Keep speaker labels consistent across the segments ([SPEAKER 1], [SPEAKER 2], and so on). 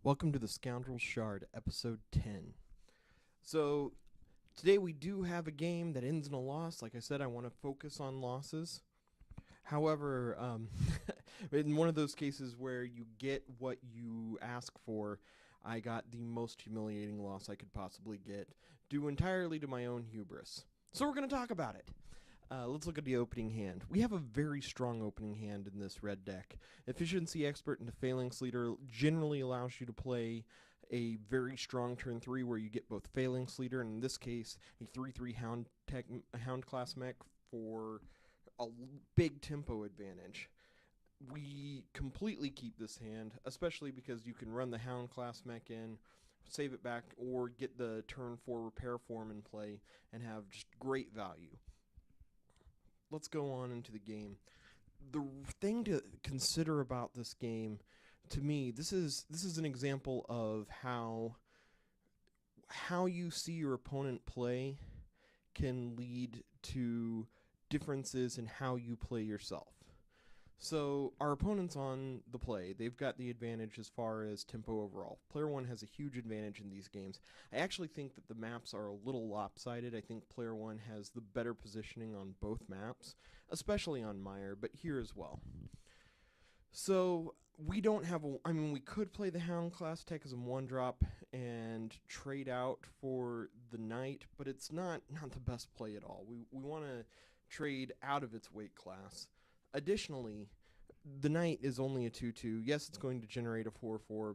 [SPEAKER 1] Welcome to the Scoundrel Shard, episode 10. So, today we do have a game that ends in a loss. Like I said, I want to focus on losses. However, in one of those cases where you get what you ask for, I got the most humiliating loss I could possibly get, due entirely to my own hubris. So, we're going to talk about it. Let's look at the opening hand. We have a very strong opening hand in this red deck. Efficiency Expert into Phalanx Leader generally allows you to play a very strong turn 3 where you get both Phalanx Leader and, in this case, a 3-3 Hound class mech for a big tempo advantage. We completely keep this hand, especially because you can run the Hound class mech in, save it back, or get the turn 4 repair form in play and have just great value. Let's go on into the game. The thing to consider about this game, to me, this is an example of how you see your opponent play can lead to differences in how you play yourself. So our opponents on the play, they've got the advantage as far as tempo overall. Player 1 has a huge advantage in these games. I actually think that the maps are a little lopsided. I think Player 1 has the better positioning on both maps, especially on Meyer, but here as well. So we don't have we could play the Hound class tech as a 1-drop and trade out for the Knight, but it's not the best play at all. We want to trade out of its weight class. Additionally, the Knight is only a 2-2. Yes, it's going to generate a 4-4,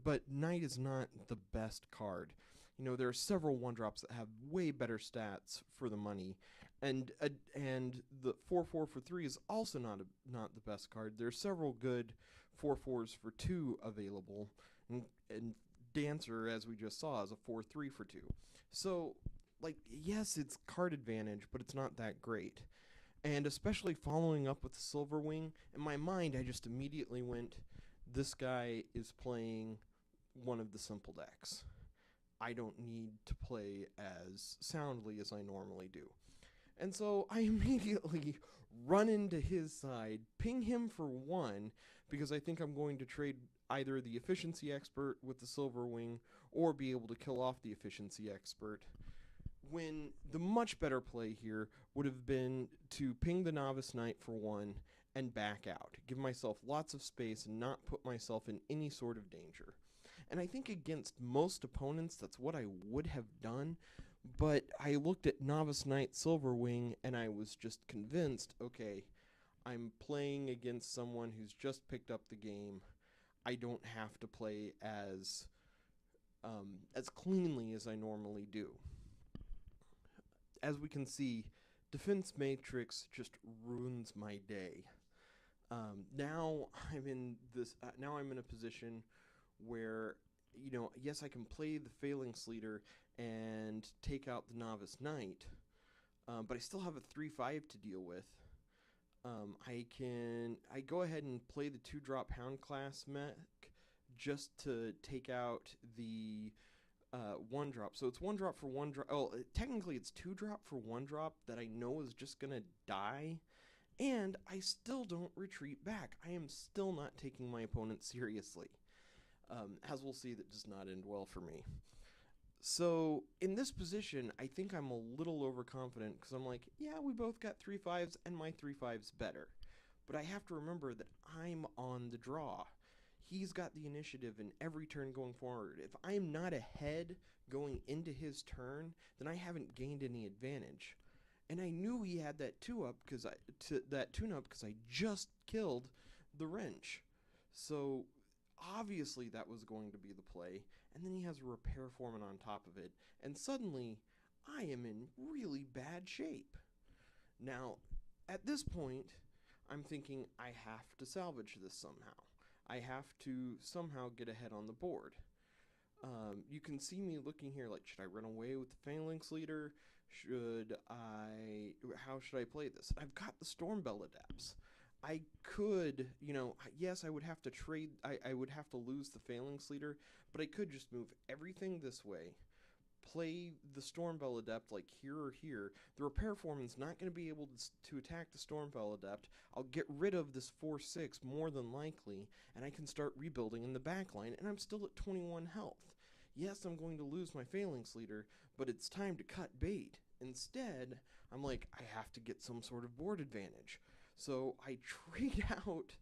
[SPEAKER 1] but Knight is not the best card. You know, there are several 1-drops that have way better stats for the money, and the 4-4 for 3 is also not the best card. There are several good 4-4s for 2 available, and Dancer, as we just saw, is a 4-3 for 2. So, yes, it's card advantage, but it's not that great. And especially following up with the Silver Wing, in my mind, I just immediately went, this guy is playing one of the simple decks. I don't need to play as soundly as I normally do. And so I immediately run into his side, ping him for 1, because I think I'm going to trade either the Efficiency Expert with the Silver Wing or be able to kill off the Efficiency Expert, when the much better play here would have been to ping the Novice Knight for 1 and back out, give myself lots of space and not put myself in any sort of danger. And I think against most opponents, that's what I would have done, but I looked at Novice Knight Silver Wing and I was just convinced, okay, I'm playing against someone who's just picked up the game. I don't have to play as cleanly as I normally do. As we can see, Defense Matrix just ruins my day. Now I'm in a position where, yes, I can play the Phalanx Leader and take out the Novice Knight, but I still have a 3-5 to deal with. I go ahead and play the 2-drop Hound class mech just to take out the 1-drop. So it's 1-drop for 1-drop. Oh, technically it's 2-drop for 1-drop that I know is just gonna die, and I still don't retreat back. I am still not taking my opponent seriously. As we'll see, that does not end well for me. So in this position, I think I'm a little overconfident because I'm like, yeah, we both got 3-5s and my 3-5's better. But I have to remember that I'm on the draw. He's got the initiative in every turn going forward. If I'm not ahead going into his turn, then I haven't gained any advantage. And I knew he had that tune-up because I just killed the wrench. So obviously that was going to be the play. And then he has a repair foreman on top of it. And suddenly I am in really bad shape. Now, at this point, I'm thinking I have to salvage this somehow. I have to somehow get ahead on the board. You can see me looking here like, should I run away with the Phalanx Leader? How should I play this? I've got the Stormbell adapts. I could, yes, I would have to trade, I would have to lose the Phalanx Leader, but I could just move everything this way, play the Stormveil Adept like here or here, the Repair Foreman's not going to be able to attack the Stormveil Adept. I'll get rid of this 4/6 more than likely, and I can start rebuilding in the backline, and I'm still at 21 health. Yes, I'm going to lose my Phalanx Leader, but it's time to cut bait. Instead, I'm like, I have to get some sort of board advantage. So I trade out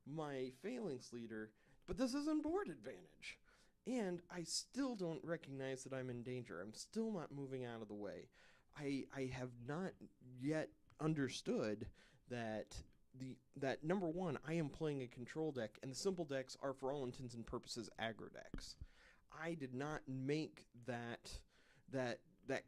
[SPEAKER 1] my Phalanx Leader, but this isn't board advantage. And I still don't recognize that I'm in danger. I'm still not moving out of the way. I have not yet understood that that number one, I am playing a control deck, and the simple decks are for all intents and purposes aggro decks. I did not make that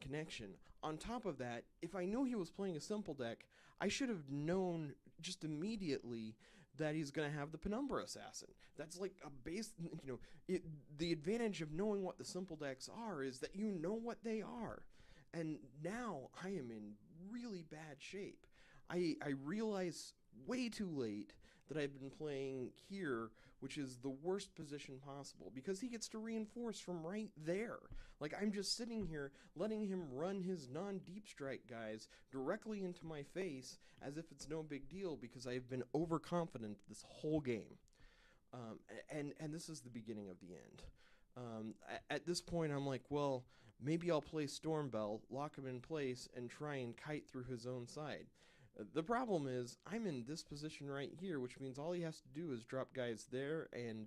[SPEAKER 1] connection. On top of that, if I knew he was playing a simple deck, I should have known just immediately that he's going to have the Penumbra Assassin. That's like a base, the advantage of knowing what the simple decks are is that you know what they are. And now I am in really bad shape. I realize way too late that I've been playing here, which is the worst position possible, because he gets to reinforce from right there. Like, I'm just sitting here letting him run his non-deep strike guys directly into my face as if it's no big deal, because I've been overconfident this whole game. And this is the beginning of the end. At this point, I'm like, well, maybe I'll play Stormveil, lock him in place, and try and kite through his own side. The problem is, I'm in this position right here, which means all he has to do is drop guys there, and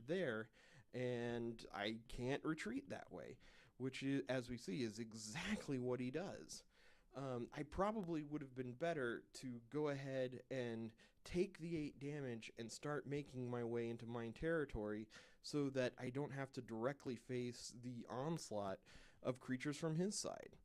[SPEAKER 1] I can't retreat that way, which, is, as we see, is exactly what he does. I probably would have been better to go ahead and take the 8 damage and start making my way into mine territory so that I don't have to directly face the onslaught of creatures from his side.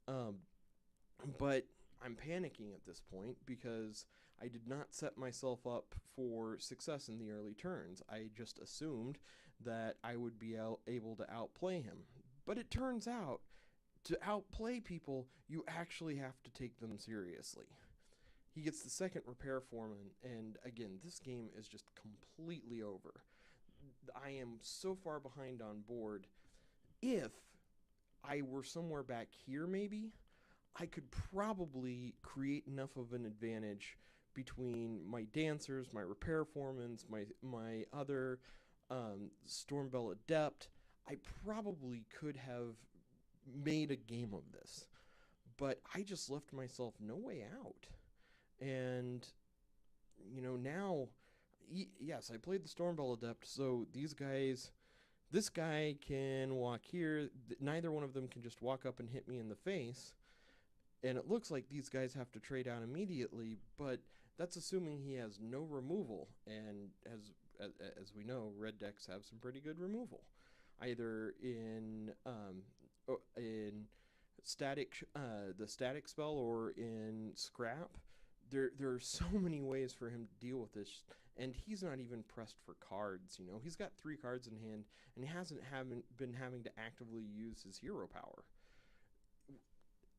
[SPEAKER 1] But I'm panicking at this point because I did not set myself up for success in the early turns. I just assumed that I would be able to outplay him. But it turns out, to outplay people, you actually have to take them seriously. He gets the second Repair Foreman, and again, this game is just completely over. I am so far behind on board. If I were somewhere back here, maybe, I could probably create enough of an advantage between my Dancers, my Repair Foremans, my other Stormveil Adept. I probably could have made a game of this, but I just left myself no way out. And now, yes, I played the Stormveil Adept, so these guys, this guy can walk here, neither one of them can just walk up and hit me in the face, and it looks like these guys have to trade out immediately, but that's assuming he has no removal, and as we know, red decks have some pretty good removal, either in static, the static spell, or in scrap. There are so many ways for him to deal with this, and he's not even pressed for cards. He's got 3 cards in hand, and he hasn't been having to actively use his hero power.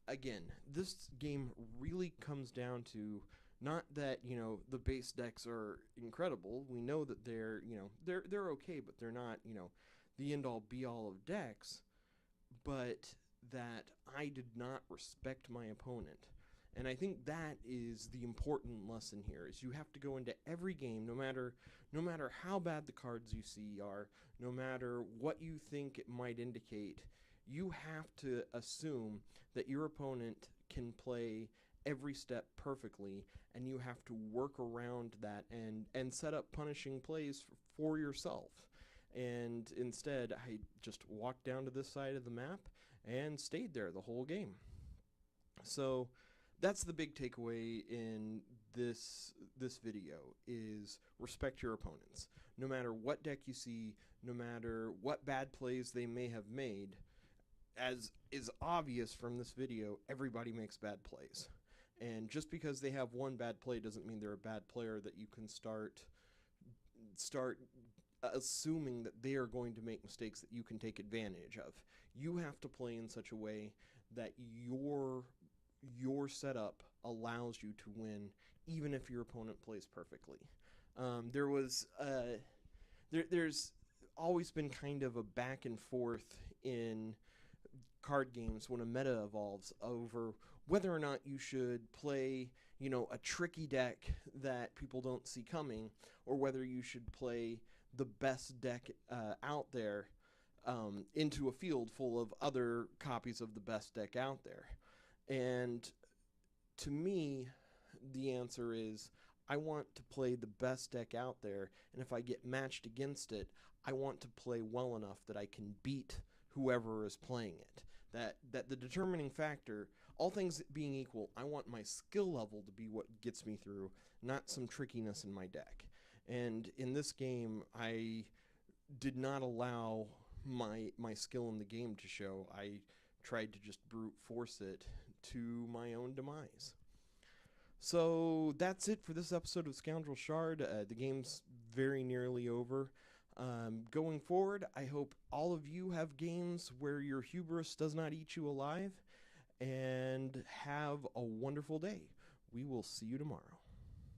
[SPEAKER 1] Again, this game really comes down to not that the base decks are incredible. We know that they're okay, but they're not the end all be all of decks. But that I did not respect my opponent. And I think that is the important lesson here, is you have to go into every game, no matter how bad the cards you see are, no matter what you think it might indicate, you have to assume that your opponent can play every step perfectly, and you have to work around that and set up punishing plays for yourself. And instead, I just walked down to this side of the map and stayed there the whole game. So that's the big takeaway in this video, is respect your opponents. No matter what deck you see, no matter what bad plays they may have made, as is obvious from this video, everybody makes bad plays. And just because they have one bad play doesn't mean they're a bad player that you can start assuming that they are going to make mistakes that you can take advantage of. You have to play in such a way that your setup allows you to win, even if your opponent plays perfectly. There's always been kind of a back and forth in card games when a meta evolves over whether or not you should play, a tricky deck that people don't see coming, or whether you should play the best deck out there into a field full of other copies of the best deck out there. And to me, the answer is I want to play the best deck out there, and if I get matched against it, I want to play well enough that I can beat whoever is playing it. That the determining factor, all things being equal, I want my skill level to be what gets me through, not some trickiness in my deck. And in this game, I did not allow my skill in the game to show. I tried to just brute force it to my own demise. So that's it for this episode of Scoundrel Shard. The game's very nearly over. Going forward, I hope all of you have games where your hubris does not eat you alive, and have a wonderful day. We will see you tomorrow.